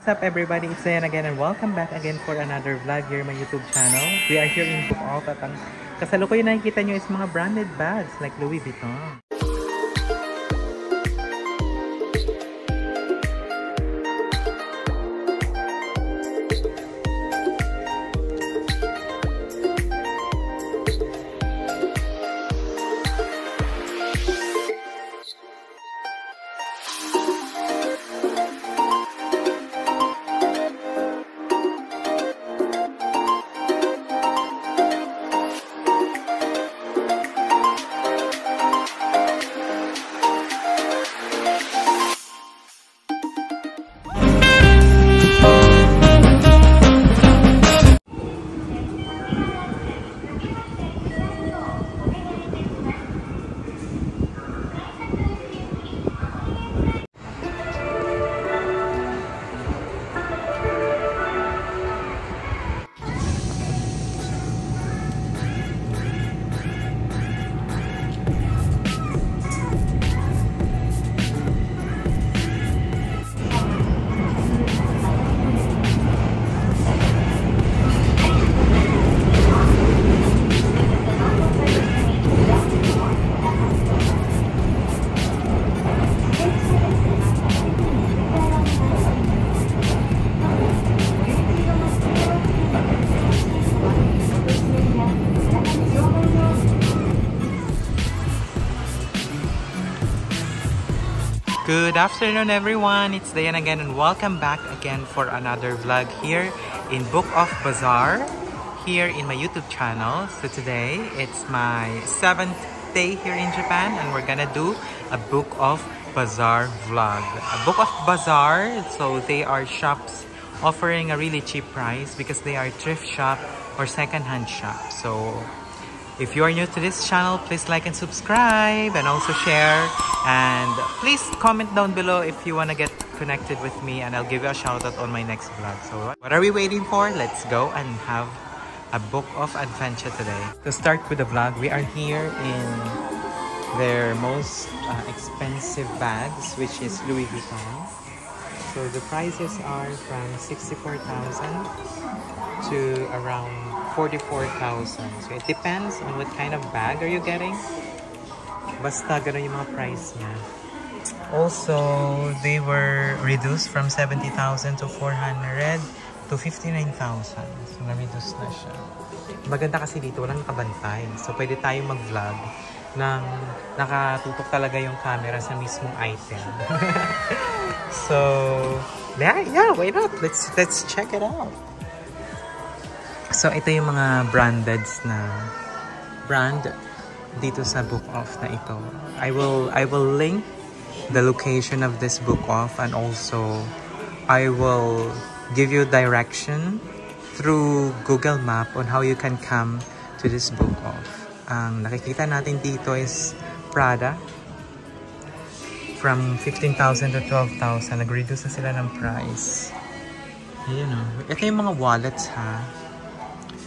What's up everybody, it's Zayan again and welcome back again for another vlog here on my YouTube channel. We are here in Book Off at ang kasalukuyan nakikita nyo is mga branded bags like Louis Vuitton. Good afternoon everyone, it's Dayan again and welcome back again for another vlog here in Book Off Bazaar here in my YouTube channel. So today it's my 7th day here in Japan and we're gonna do a Book Off Bazaar vlog. A Book Off Bazaar, so they are shops offering a really cheap price because they are thrift shop or second-hand shop. So if you are new to this channel, please like and subscribe and also share. And please comment down below if you want to get connected with me and I'll give you a shout out on my next vlog. So what are we waiting for? Let's go and have a book of adventure today. To start with the vlog, we are here in their most expensive bags, which is Louis Vuitton. So the prices are from 64,000 to around 44,000. So it depends on what kind of bag are you getting. Basta ganun yung mga price niya. Also, they were reduced from 70,000 to 400 to 59,000. So na-reduce na siya. Maganda kasi dito, walang nakabantay. So pwede tayong mag-vlog nang nakatutok talaga yung camera sa mismong item. So, yeah, why not? Let's check it out. So, ito yung mga branded na brand dito sa Book Off na ito. I will link the location of this Book Off and also I will give you direction through Google Map on how you can come to this Book Off. Ang nakikita natin dito is Prada. From 15,000 to 12,000. Nag-reduce na sila ng price. Ayan o. Ito yung mga wallets ha.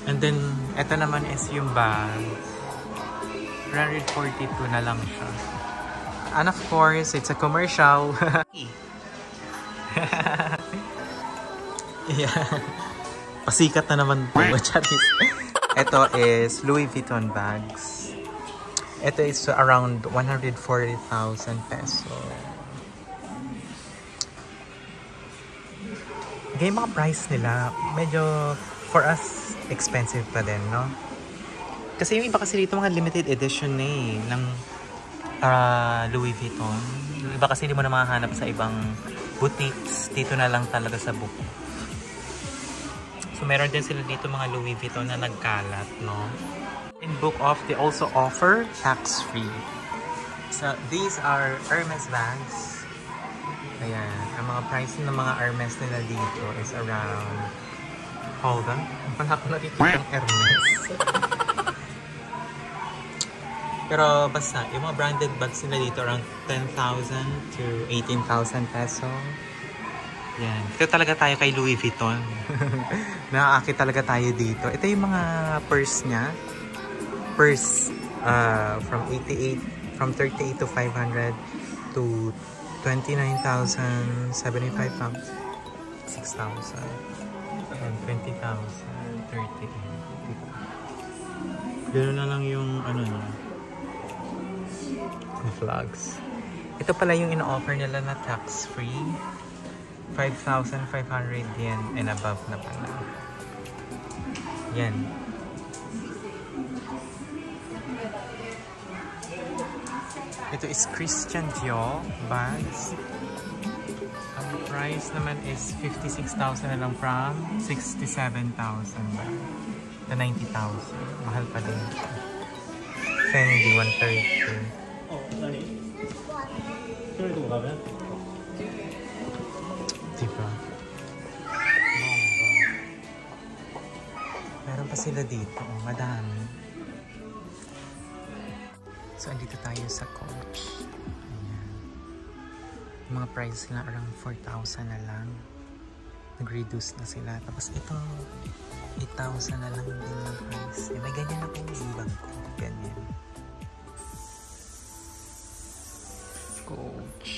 And then, ito naman is yung bag. 142 na lang siya. And of course, it's a commercial. Yeah. Pasikat na naman po. Ito is Louis Vuitton bags. Ito is around 140,000 peso. Yung mga price nila, medyo for us expensive pa din, no? Kasi yung iba kasi dito mga limited edition ng Louis Vuitton. Yung iba kasi hindi mo na makahanap sa ibang boutiques. Dito na lang talaga sa Book. So meron din sila dito mga Louis Vuitton na nagkalat, no? In Book Off, they also offer tax-free. So these are Hermes bags. Ayan, ang mga price ng mga Hermes nila dito is around... Hold on. Wala ko na dito yung Hermes. Pero basta, yung mga branded bags nila dito around 10,000 to 18,000 peso. Yan. Ito talaga tayo kay Louis Vuitton. Nakakakit talaga tayo dito. Ito yung mga purse niya. Purse from 38 to 500 to 29,075 pounds. 6,000. And 20,000. 30. Gano'n na lang yung ano niya. Yung vlogs. Ito pala yung in-offer nila na tax-free. 5,500 yen and above na pala. Yan. Ito is Christian Dior bags. Ang price naman is 56,000 na lang from 67,000 ba? To 90,000. Mahal pa din. Fendi 130. Oh, nani? Sorry to have it. Diba? Meron pa sila dito. Oh, madami. So, andito tayo sa Coach. Ayan. Yung mga price nila around 4,000 na lang. Nag-reduce na sila. Tapos ito, 8,000 na lang din yung price. May ganyan ako yung bag ko. Ganyan. Coach.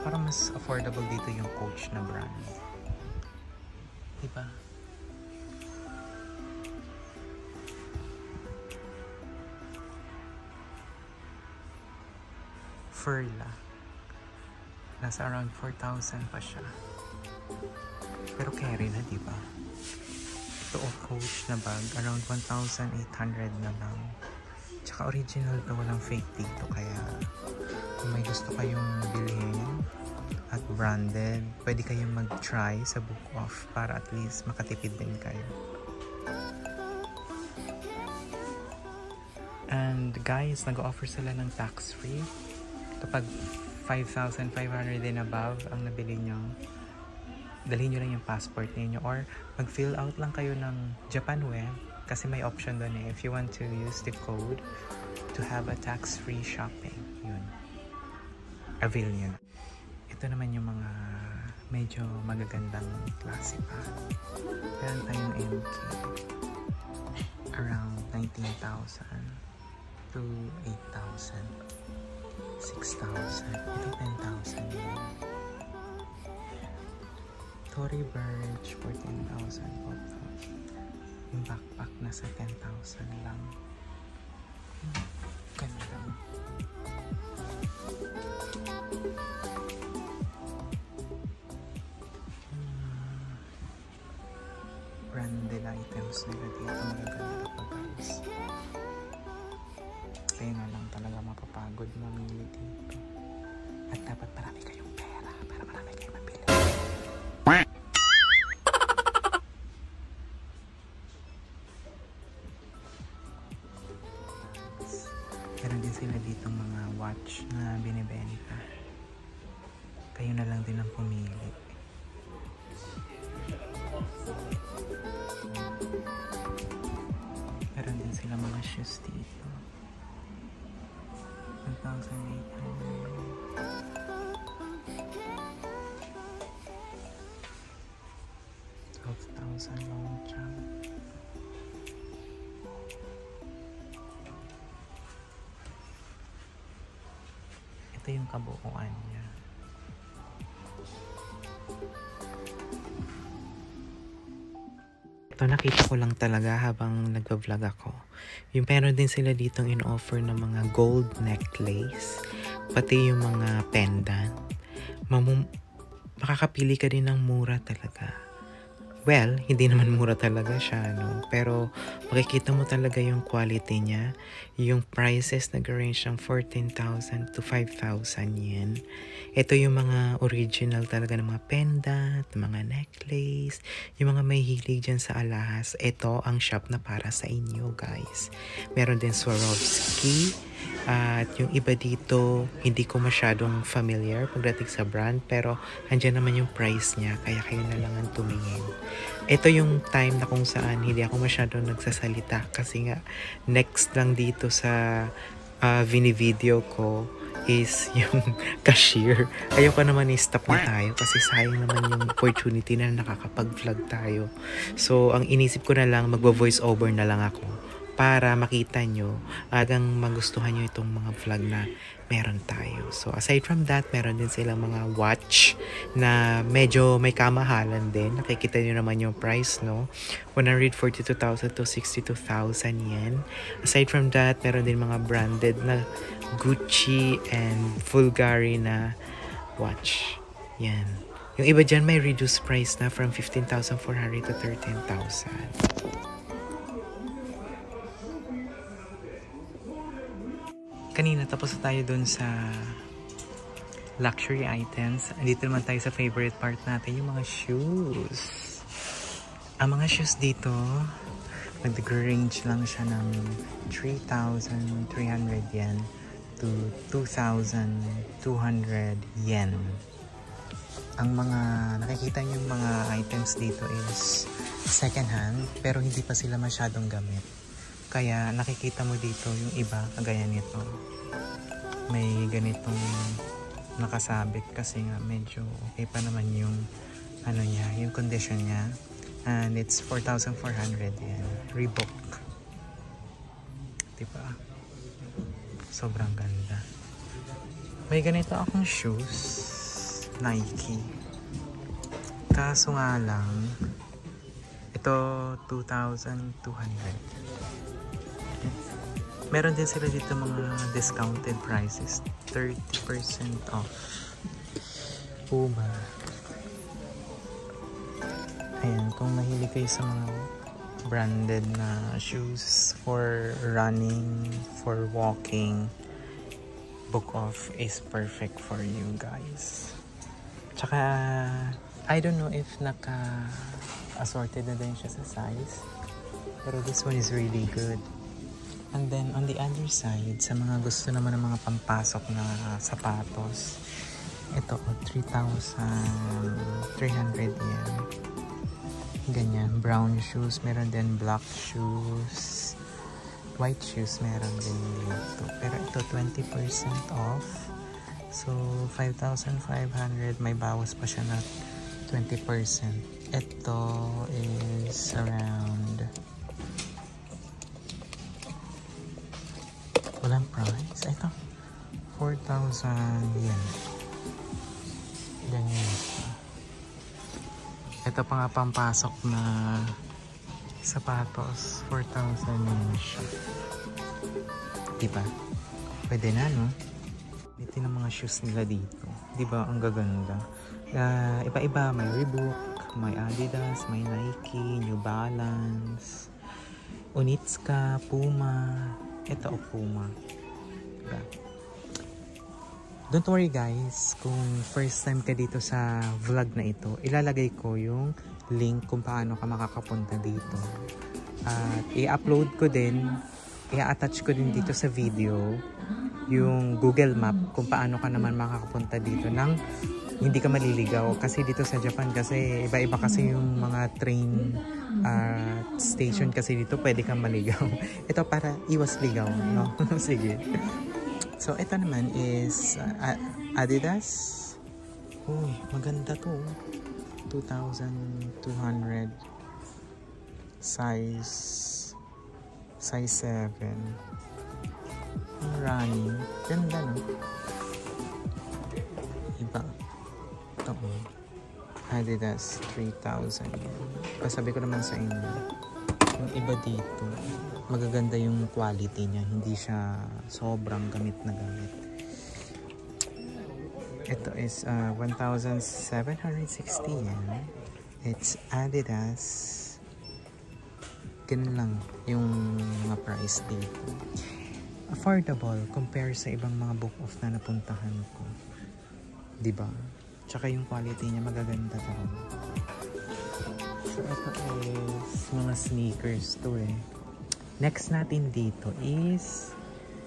Parang mas affordable dito yung Coach na brand. Diba? Furla. Nasa around 4,000 pa siya. Pero carry na, diba? Ito Coach na bag, around 1,800 na lang. Tsaka original to, walang fake dito. Kaya kung may gusto kayong bilhin at branded, pwede kayong mag-try sa Book Off para at least makatipid din kayo. And guys, nag-offer sila ng tax-free. Kapag 5,500 and above ang nabili nyo, dalhin nyo lang yung passport ninyo or mag-fill out lang kayo ng Japan Web kasi may option doon eh if you want to use the code to have a tax-free shopping. Yun. Avail nyo na. Ito naman yung mga medyo magagandang klase pa. Meron tayong MK. Around 19,000 to 8,000. 6,000. Ito 10,000 yun. Tory Burch 14,000. 12,000. Yung backpack nasa 10,000 lang. Ganda. Branded items nila dito. Magaganda pa guys. Kaya nga lang talaga mapapagod mamili dito. At dapat marami kayong pera para marami kayong mabili. Meron din sila dito mga watch na binibenta. Kayo na lang din ang pumili. Meron din sila mga shoes dito. 1,800. 12,000 long jump. Ito yung kabuuan niya. Ito nakita ko lang talaga habang nagva-vlog ako. Yung meron din sila ditong in-offer ng mga gold necklace, pati yung mga pendant. Makakapili ka din ng mura talaga. Well, hindi naman mura talaga siya, no? Pero makikita mo talaga yung quality niya. Yung prices nag-range ng 14,000 to 5,000 yen. Ito yung mga original talaga ng mga pendant, mga necklace, yung mga may hilig dyan sa alahas. Ito ang shop na para sa inyo, guys. Meron din Swarovski. At yung iba dito, hindi ko masyadong familiar pagdating sa brand, pero andyan naman yung price niya, kaya kayo na lang ang tumingin. Ito yung time na kung saan hindi ako masyadong nagsasalita kasi nga next lang dito sa video ko is yung cashier. Ayoko naman i-stop na tayo kasi sayang naman yung opportunity na nakakapag-vlog tayo. So, ang inisip ko na lang, magvo-voice over na lang ako para makita nyo, agang magustuhan nyo itong mga vlog na meron tayo. So aside from that, meron din silang mga watch na medyo may kamahalan din. Nakikita nyo naman yung price, no? 142,000 to 62,000 yen. Aside from that, meron din mga branded na Gucci and Bulgari na watch. Yan. Yung iba dyan may reduced price na from 15,400 to 13,000. Kanina tapos na tayo dun sa luxury items. Andito naman tayo sa favorite part natin, yung mga shoes. Ang mga shoes dito, nag-range lang siya ng 3,300 yen to 2,200 yen. Ang mga nakikita niyo mga items dito is second hand, pero hindi pa sila masyadong gamit. Kaya nakikita mo dito yung iba, kagaya nito. May ganitong nakasabit kasi nga medyo okay pa naman yung ano niya, yung condition niya. And it's 4,400 yen. Reebok. Diba? Sobrang ganda. May ganito akong shoes. Nike. Kaso nga lang, ito 2,200. Meron din sila dito mga discounted prices. 30% off. Puma. Ayan, kung mahilig kayo sa mga branded na shoes for running, for walking, Book Off is perfect for you guys. Tsaka, I don't know if naka-assorted na din siya sa size. Pero this one is really good. And then, on the other side, sa mga gusto naman ng mga pampasok na sapatos, ito, 3,300 yen. Ganyan, brown shoes, meron din black shoes, white shoes, meron din dito. Pero ito, 20% off. So, 5,500, may bawas pa siya na 20%. Ito is around, walang price. Ito, 4,000 yen. Ganyan siya. Ito pa nga pampasok na sapatos, 4,000 yen siya. Diba? Pwede na, no? Ito ng mga shoes nila dito. Diba? Ang gaganda. Iba-iba. May Reebok, may Adidas, may Nike, New Balance, Onitsuka, Puma. Ito o Puma. Diba? Don't worry guys, kung first time ka dito sa vlog na ito, ilalagay ko yung link kung paano ka makakapunta dito. At i-upload ko din, i-attach ko din dito sa video yung Google Map kung paano ka naman makakapunta dito nang hindi ka maliligaw. Kasi dito sa Japan kasi iba-iba kasi yung mga train station kasi dito pwede kang maligaw. Ito para iwas ligaw, no? Sige. So, ito naman is Adidas. Oh, maganda to. 2,200. Size 7. Running. Ganda, no? Iba. Ito, Adidas 3,000. Sabi ko naman sa inyo, yung iba dito, magaganda yung quality niya. Hindi siya sobrang gamit na gamit. Ito is 1,760 yen. It's Adidas. Ganun lang yung mga price dito. Affordable compare sa ibang mga book off na napuntahan ko. Diba? Tsaka yung quality niya magaganda talaga. So ito is mga sneakers to eh. Next natin dito is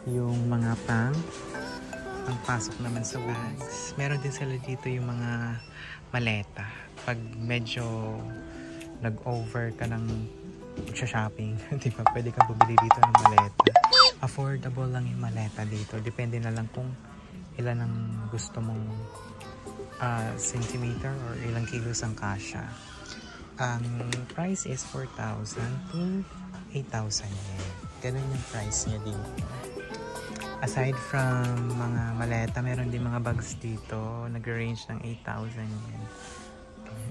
yung mga pangpasok naman sa bags. Meron din sila dito yung mga maleta. Pag medyo nag-over ka ng shopping, di ba? Pwede ka bumili dito ng maleta. Affordable lang yung maleta dito. Depende na lang kung ilan ang gusto mong centimeter or ilang kilos ang kasya. Ang price is 4,000 to 8,000 yen. Ganun yung price niya dito. Aside from mga maleta, meron din mga bags dito. Nag-range ng 8,000 yen.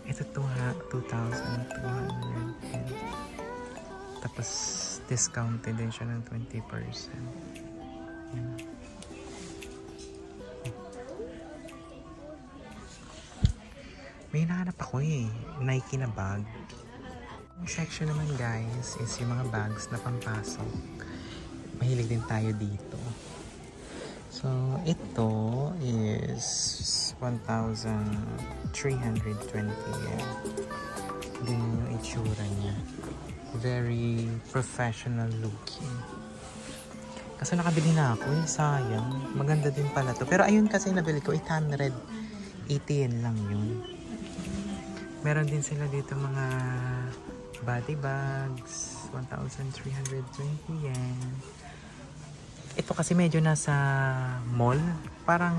Ito 2,200 yen. Tapos discounted din siya ng 20%. Yan. May hinahanap ako Nike na bag. Yung section naman guys is yung mga bags na pampasok. Mahilig din tayo dito. So ito is 1,320 yen. Ganyan yung itsura niya. Very professional looking. Kasi nakabili na ako sayang. Maganda din pala to. Pero ayun kasi nabili ko 880 yen lang yun. Meron din sila dito mga body bags, 1,320 yen. Ito kasi medyo nasa mall, parang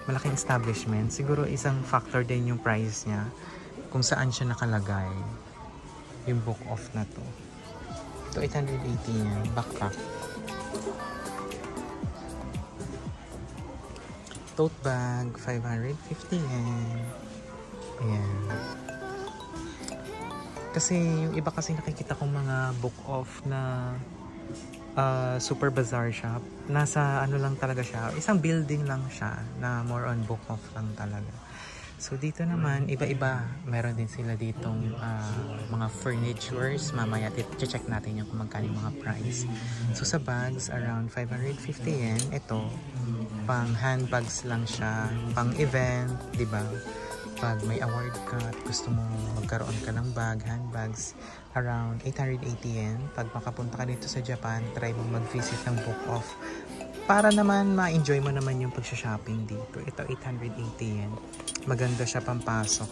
malaking establishment. Siguro isang factor din yung price niya kung saan siya nakalagay. Yung book off na to. Ito 880 yen, backpack. Tote bag, 550 yen. Ayan. Kasi yung iba kasi nakikita kong mga book off na super bazaar shop. Nasa ano lang talaga siya. Isang building lang siya na more on book off lang talaga. So dito naman, iba-iba. Meron din sila ditong mga furnitures. Mamaya check natin yung kung magkano yung mga price. So sa bags, around 550 yen. Ito, pang handbags lang siya. Pang event, di ba? Pag may award ka at gusto mo magkaroon ka ng bag, handbags, around 880 yen. Pag makapunta ka dito sa Japan, try mo mag-visit ng book off para naman ma-enjoy mo naman yung pag-shopping dito. Ito 880 yen. Maganda siya pampasok.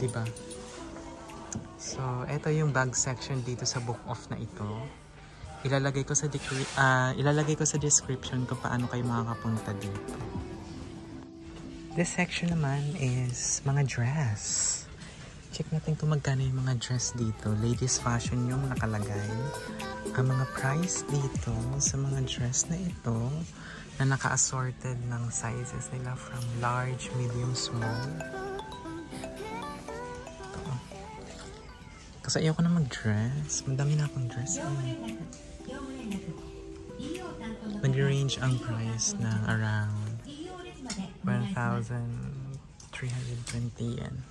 Diba? So, ito yung bag section dito sa book off na ito. Ilalagay ko sa description kung paano kayo makakapunta dito. This section naman is mga dress. Check natin kung magkano yung mga dress dito. Ladies fashion yung nakalagay. Ang mga price dito sa mga dress na ito na naka-assorted ng sizes nila from large, medium, small. Ito. Kasi ayoko na mag-dress. Madami na akong dress. Nag-range ang price na around 1,320 yen.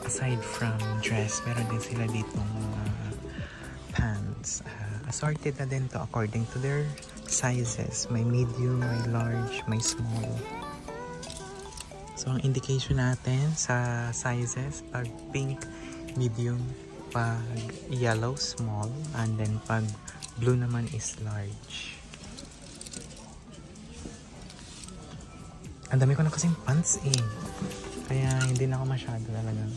Aside from dress, meron din sila ditong pants. Assorted na din to according to their sizes. May medium, may large, may small. So, ang indication natin sa sizes, pag pink, medium, pag yellow, small, and then pag blue naman is large. Ang dami ko na kasing pants kaya hindi na ako masyado talagang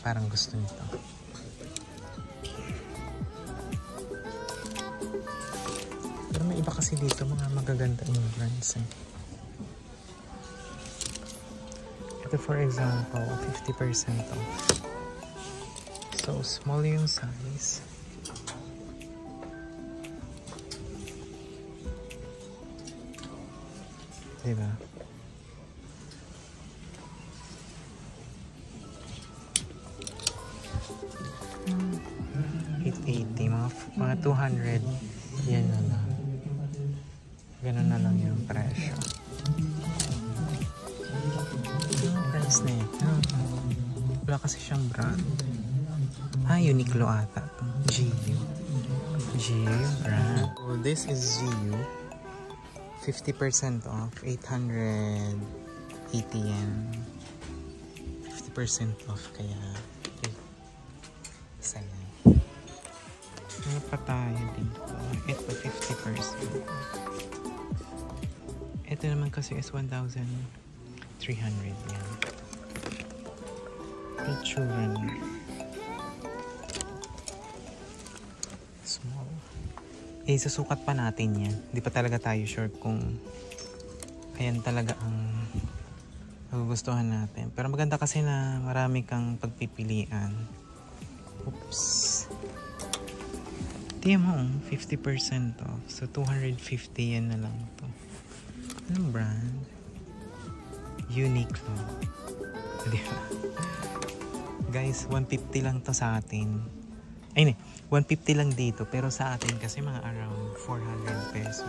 parang gusto nito. Pero may iba kasi dito mga magaganda yung brands Ito for example, 50% off. So small yung size. Diba? Mga 200 yan na lang. Ganun na lang yung presyo. Yung price na ito. Wala kasi siyang brand. Uniqlo ata. GU. GU brand. So this is GU. 50% off. 880 yen. 50% off kaya sayang. Ano pa tayo dito? Ito 50%. Ito naman kasi is 1,300 yan. Itsura niya. Small. Eh, susukat pa natin yan. Hindi pa talaga tayo sure kung ayan talaga ang magugustuhan natin. Pero maganda kasi na marami kang pagpipilian. Oops. Tingnan mo, 50% off. So, 250 yan na lang to. Anong brand? Uniqlo. Diba? Guys, 150 lang to sa atin. Ay, 150 lang dito. Pero sa atin kasi mga around 400 pesos.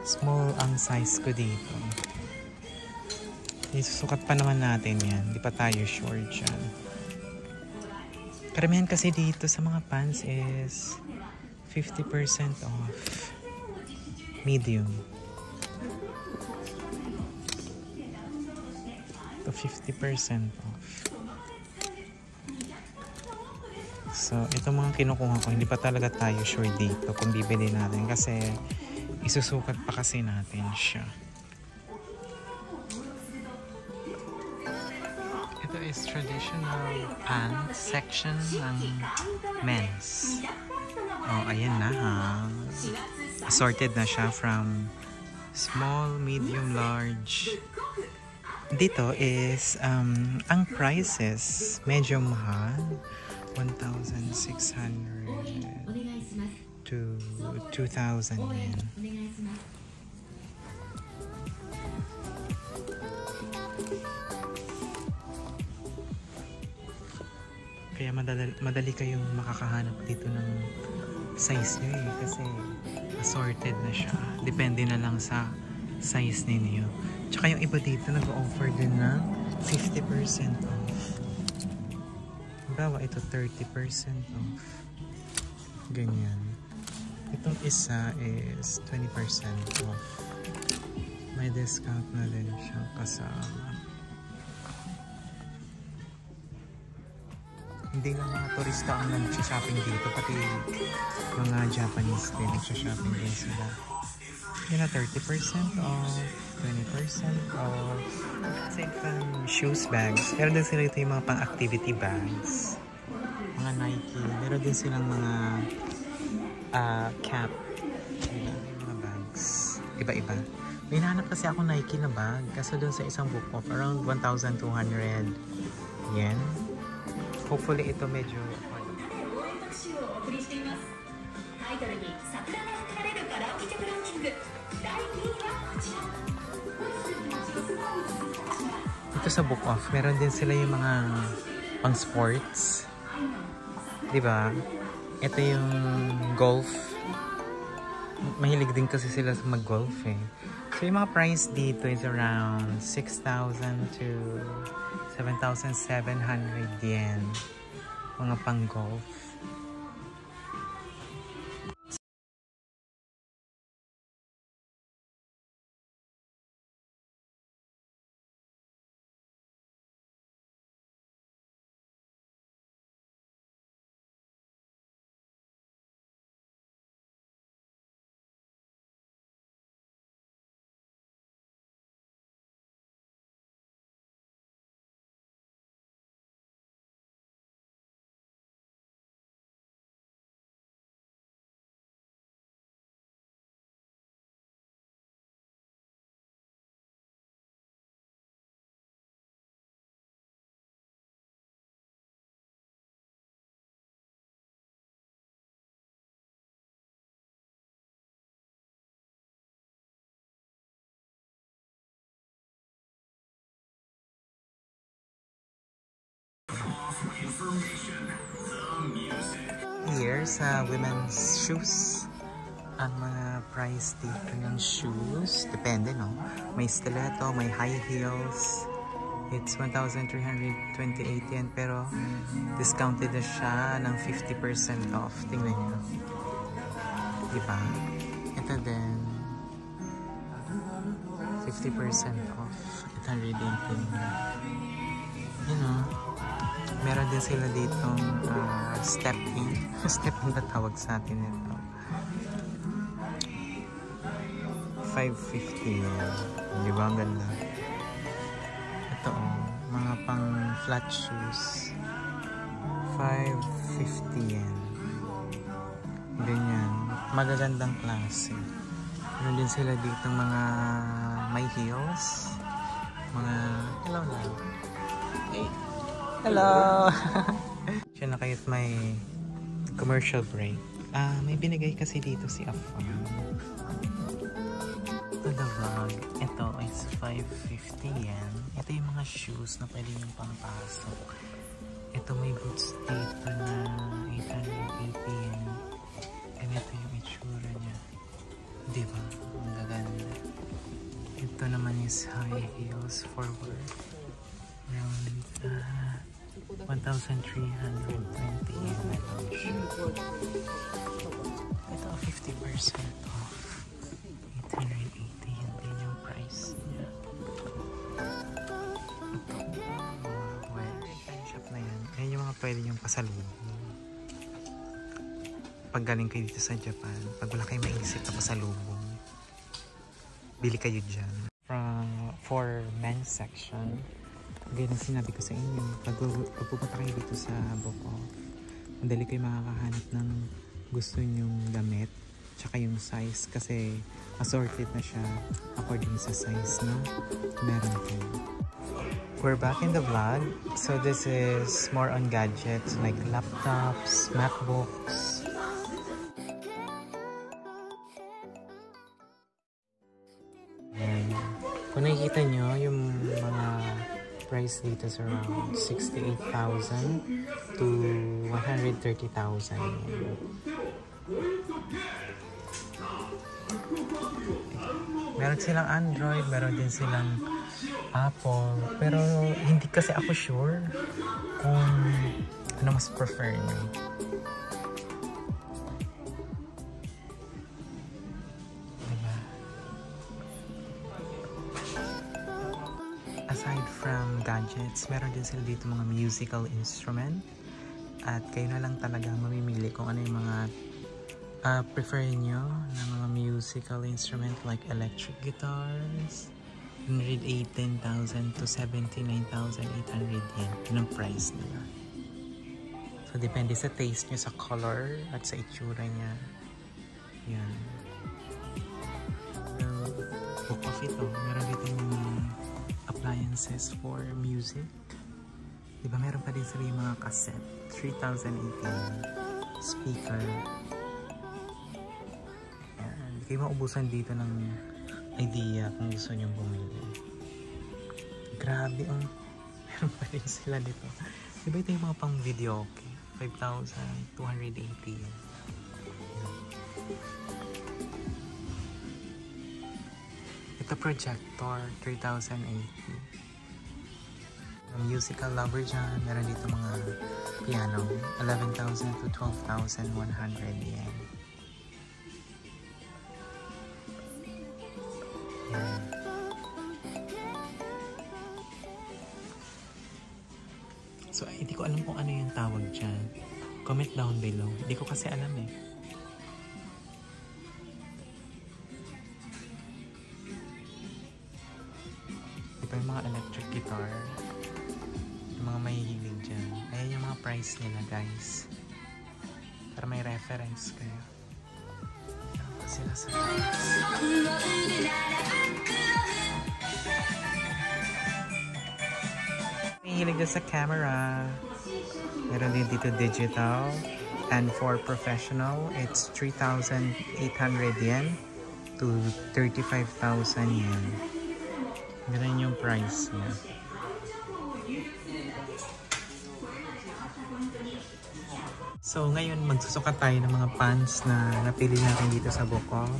Small ang size ko dito. Isusukat pa naman natin yan. Di pa tayo sure dyan. Karamihan kasi dito sa mga pants is 50% off. Medium. To 50% off. So, ito mga kinukuha ko. Hindi pa talaga tayo sure dito kung bibili natin. Kasi isusukat pa kasi natin siya. Ito is traditional pants section ng men's. Oh, ayan na ha. Assorted na siya from small, medium, large. Dito is, ang prices medyo mahal. 1,600 to 2,000 yen. Kaya madali kayong makakahanap dito ng size nyo eh. Kasi assorted na siya. Depende na lang sa size ninyo. Tsaka yung iba dito nag-offer din ng 50% off. Bawa ito 30% off. Ganyan. Itong isa is 20% off. May discount na din siya kasama. Hindi lang mga turista ang nag-shopping dito, pati mga Japanese din nag-shopping din sila. Yun na 30% off, 20% off. Aside from shoes, bags, meron din sila ito yung mga pang-activity bags. Mga Nike, meron din silang mga cap. Mga bags. Iba-iba. May nahanap kasi ako Nike na bag. Kasi doon sa isang book off, around 1,200 yen. Hopefully ito medyo ito sa book off, meron din sila yung mga pang sports. Diba? Ito yung golf. Mahilig din kasi sila sa mag-golf eh. So yung mga price dito is around 6,000 to 7,700 yen. Mga pang-golf. Here sa women's shoes, ang mga price dito ng shoes, depende no, may stiletto, may high heels, it's 1,328 yen pero discounted na siya ng 50% off. Tingnan nyo, diba? Ito din 50% off, 818 you know. Meron din sila ditong step-in. Step-in ba tawag sa atin ito? 550 yan. Di ba? Ang ganda. Ito mga pang flat shoes. 550 yen. Ganyan. magagandang klase. Meron din sila dito mga may heels. Mga, hello na. Hey. Hello! Siya na kayo't may commercial break. May binigay kasi dito si Afam. Ito the vlog. Ito is 550 yen. Ito yung mga shoes na pwede yung pampasok. Ito may boots dito na 880 yen. And ito yung itsura niya. Diba? Ang gaganda. Ito naman is high heels forward. Around 1,320 yen na lang siya. Ito 50% off. 880 yen din yung price niya. Ito. Well, shop na yan. Ayan yung mga pwede yung pasalubong. Pag galing kayo dito sa Japan, pag wala kayo maisip na pasalubong, bili kayo dyan. For men's section, gaya ng sinabi ko sa inyo, pag pupunta kayo dito sa Book Off, madali kayo makakahanap ng gusto nyong damit, tsaka yung size, kasi assorted na siya according sa size na meron kayo. We're back in the vlog. So this is more on gadgets like laptops, MacBooks. Kung nakikita nyo, yung mga price dito is around 68,000 to 130,000. Meron silang Android, meron din silang Apple, pero hindi kasi ako sure kung ano mas prefer nyo. Aside from gadgets, meron din sila dito mga musical instrument. At kayo na lang talaga mamimili kung ano yung mga prefer nyo na mga musical instrument like electric guitars. 118,000 to 79,800 yen. Yun ang price nila. So, depende sa taste nyo, sa color, at sa itsura niya. Yan. So, Book Off ito. Meron dito mga appliances for music. Diba meron pa din sila yung mga cassette. 3,018 speaker. Yan. Hindi kayo maubusan dito ng idea kung gusto nyo bumili. Grabe ang meron pa din sila dito. Diba ito yung mga pang video, okay? 5,280 yan. Ito projector, 3,080. Musical lover dyan, meron dito mga piano, 11,000 to 12,100 yen. Yan. So, hindi ko alam kung ano yung tawag dyan. Comment down below. Hindi ko kasi alam eh. Yung mga electric guitar, yung mga mahihilig dyan. Ayan yung mga price nila guys, para may reference kayo. Ayan pa sila sa mahihilig dyan sa camera. Meron din dito digital, and for professional it's 3,800 yen to 35,000 yen. Ganun yung price niya. So ngayon magsusukat tayo ng mga pants na napili natin dito sa Book Off.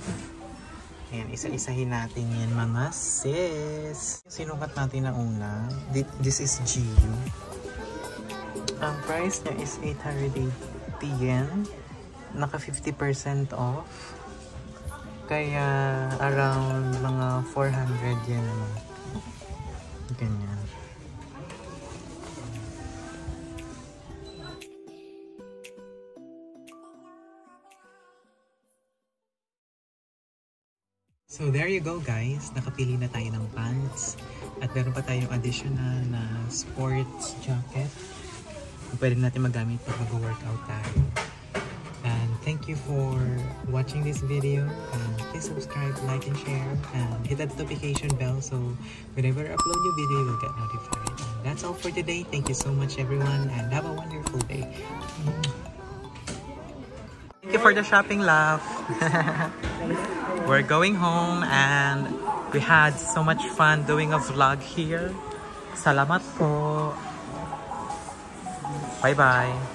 Ayan, isa-isahin natin yan mga sis. Sinukat natin na una. This is GU. Ang price niya is 880 yen. Naka 50% off. Kaya around mga 400 yen naman. Ganyan. So there you go guys, nakapili na tayo ng pants at meron pa tayong additional na sports jacket na pwede natin magamit pag mag-workout tayo. And thank you for watching this video. Please subscribe, like, and share, and hit that notification bell so whenever I upload new video, you will get notified. And that's all for today. Thank you so much, everyone, and have a wonderful day. Thank you for the shopping, love. We're going home and we had so much fun doing a vlog here. Salamat po. Bye-bye.